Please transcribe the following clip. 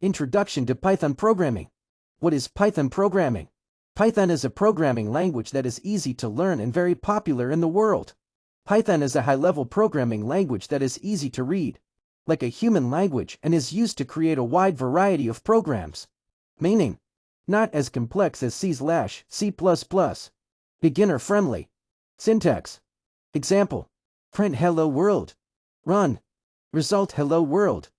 Introduction to Python Programming. What is Python programming? Python is a programming language that is easy to learn and very popular in the world. Python is a high-level programming language that is easy to read, like a human language, and is used to create a wide variety of programs. Meaning, not as complex as C/C++. Beginner-friendly. Syntax. Example. Print hello world. Run. Result hello world.